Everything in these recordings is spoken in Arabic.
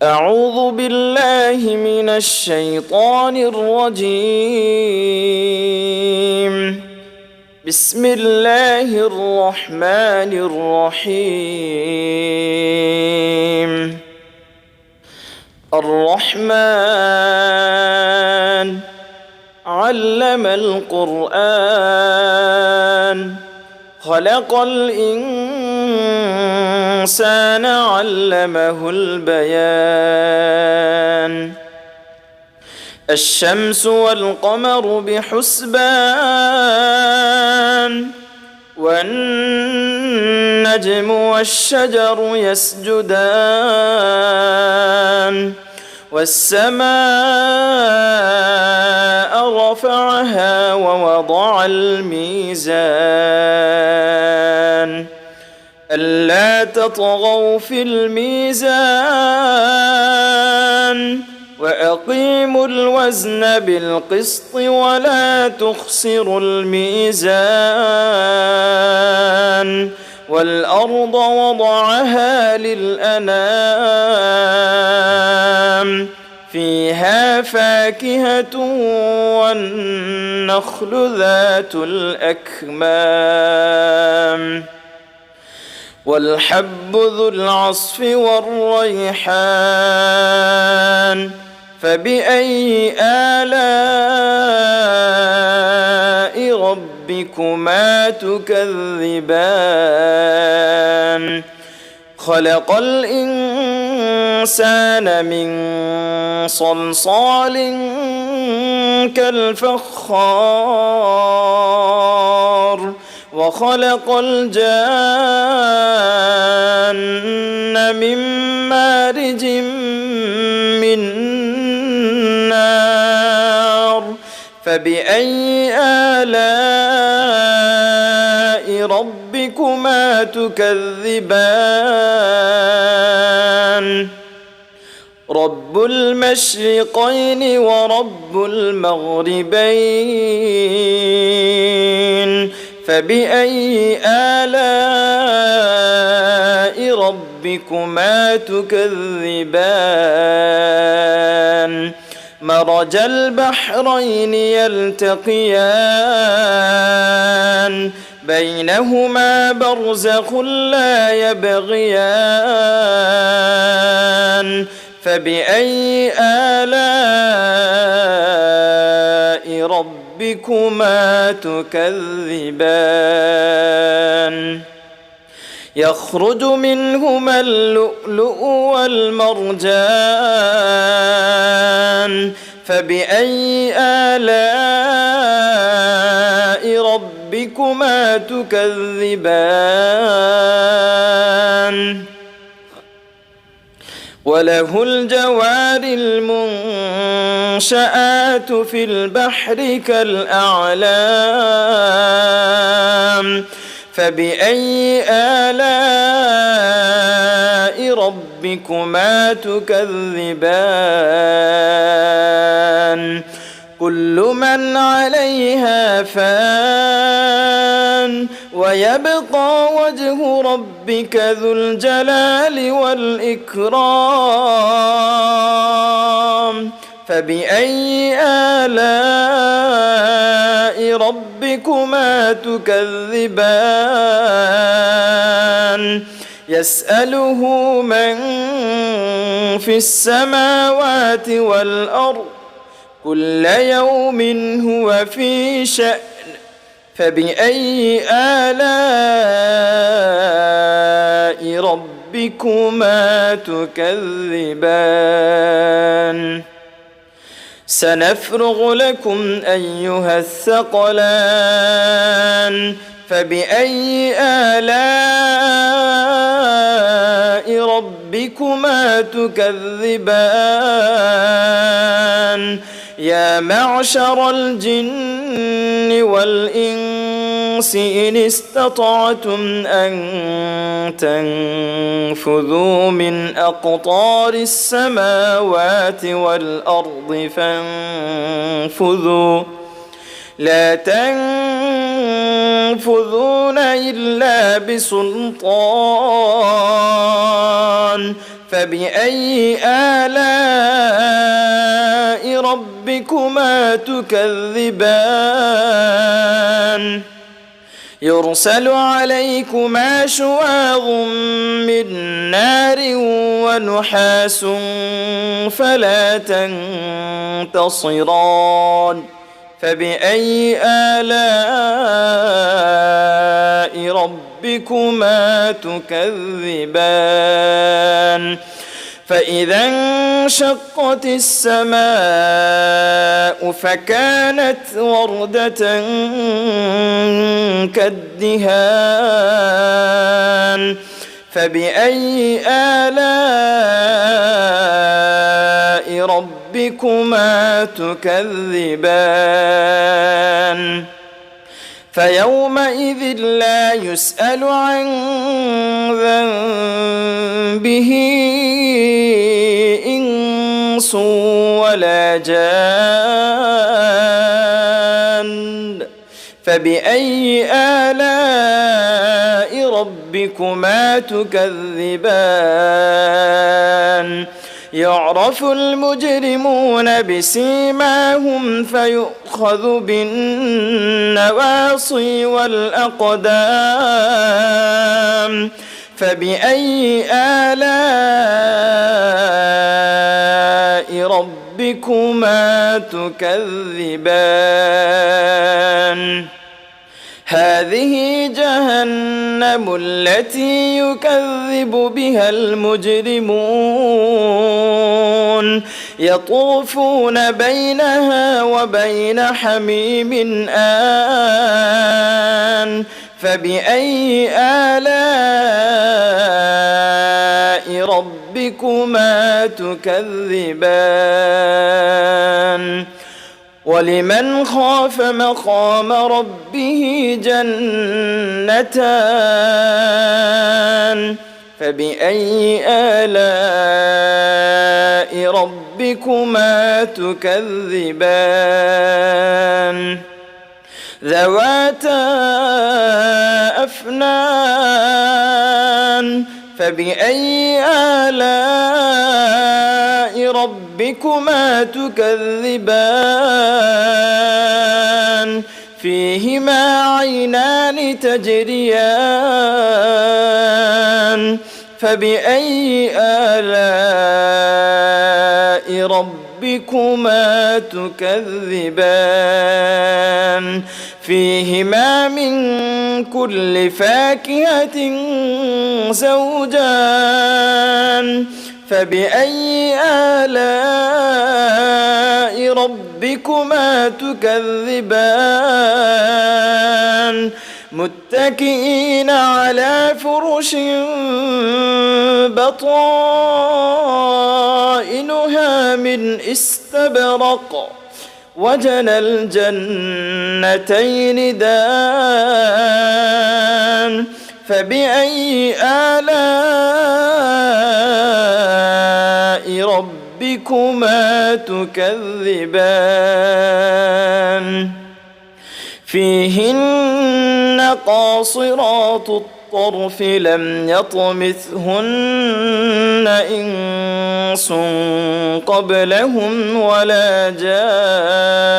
أعوذ بالله من الشيطان الرجيم. بسم الله الرحمن الرحيم. الرحمن علم القرآن خلق الإنسان علمه البيان. الشمس والقمر بحسبان والنجم والشجر يسجدان والسماء رفعها ووضع الميزان ألا تطغوا في الميزان وأقيموا الوزن بالقسط ولا تخسروا الميزان والأرض وضعها للأنام فيها فاكهة والنخل ذات الأكمام والحب ذو العصف والريحان فبأي آلاء ربكما تكذبان خلق الإنسان من صلصال كالفخار وخلق الجان من مارج من نار فبأي آلاء ربكما تكذبان رب المشرقين ورب المغربين فبأي آلاء ربكما تكذبان مرج البحرين يلتقيان بينهما برزخ لا يبغيان فبأي آلاء ربكما تكذبان يخرج منهما اللؤلؤ والمرجان فبأي آلاء ربكما تكذبان وله الجوار المنشآت في البحر كالأعلام فبأي آلاء ربكما تكذبان كل من عليها فان ويبقى وجه ربك ذو الجلال والإكرام فبأي آلاء ربكما تكذبان يسأله من في السماوات والأرض كل يوم هو في شأن فبأي آلاء ربكما تكذبان سنفرغ لكم أيها الثقلان فبأي آلاء ربكما تكذبان يا معشر الجن والإنس إن استطعتم أن تنفذوا من أقطار السماوات والأرض فانفذوا لا تنفذون إلا بسلطان فبأي آلاء ربكما تكذبان يرسل عليكما شواظ من نار ونحاس فلا تنتصران فبأي آلاء ربكما تكذبان فإذا انشقت السماء فكانت وردة كالدهان فبأي آلاء ربكما تكذبان فيومئذ لا يسأل عن ذنبه إنس ولا جان فبأي آلاء ربكما تكذبان يعرف المجرمون بسيماهم فيؤخذ بالنواصي والأقدام فبأي آلاء ربكما تكذبان هذه جهنم التي يكذب بها المجرمون يطوفون بينها وبين حميم آن فبأي آلاء ربكما تكذبان ولمن خاف مقام ربه جنتان فبأي آلاء ربكما تكذبان ذواتا أفنان فبأي آلاء ربكما تكذبان فيهما عينان تجريان فبأي آلاء ربكما تكذبان فيهما من كل فاكهة زوجان فبأي آلاء ربكما تكذبان متكئين على فرش بطائنها من استبرق وجنى الجنتين دان فبأي آلاء ربكما تكذبان فيهن قاصرات الطرف لم يطمثهن إنس قبلهم ولا جان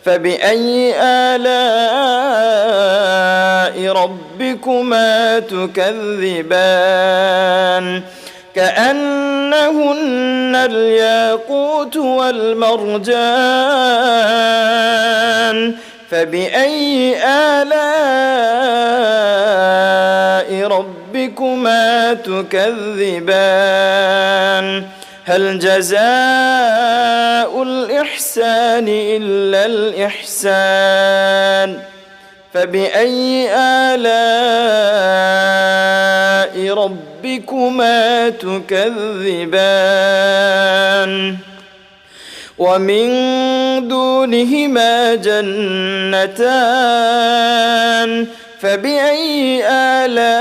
فبأي آلاء ربكما تكذبان كأنهن الياقوت والمرجان فبأي آلاء ربكما تكذبان هل جزاء الإحسان إلا الإحسان فبأي آلاء ربكما تكذبان ومن دونهما جنتان فبأي آلاء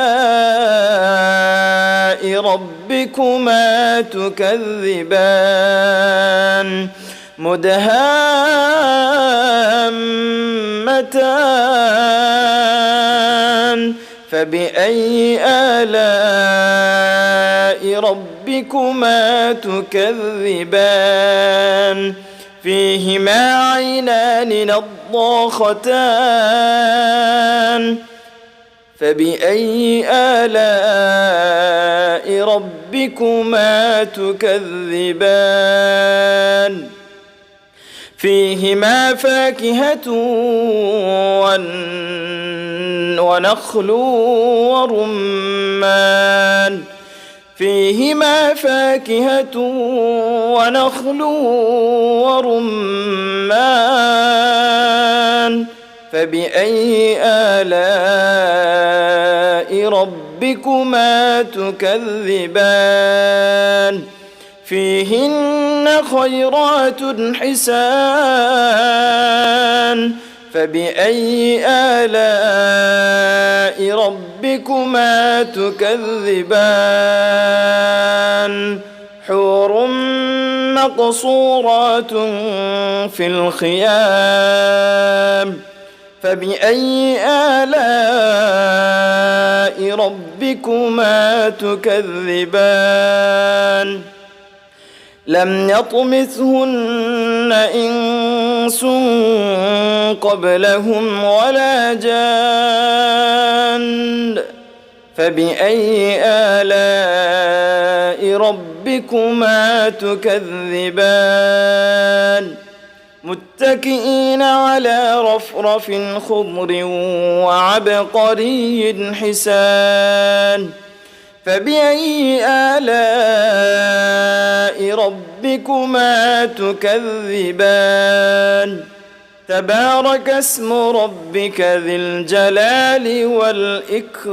ربكما تكذبان مدهامتان فبأي آلاء ربكما تكذبان فيهما عينان نضاختان فبأي آلاء ربكما تكذبان فيهما فاكهة ونخل ورمان فيهما فاكهة ونخل ورمان فبأي آلاء ربكما تكذبان فيهن خيرات حسان فبأي آلاء ربكما تكذبان حور مقصورات في الخيام فبأي آلاء ربكما تكذبان لم يطمثهن إنس قبلهم ولا جان فبأي آلاء ربكما تكذبان متكئين على رفرف خضر وعبقري حسان فبأي آلاء ربكما تكذبان تبارك اسم ربك ذي الجلال والإكرام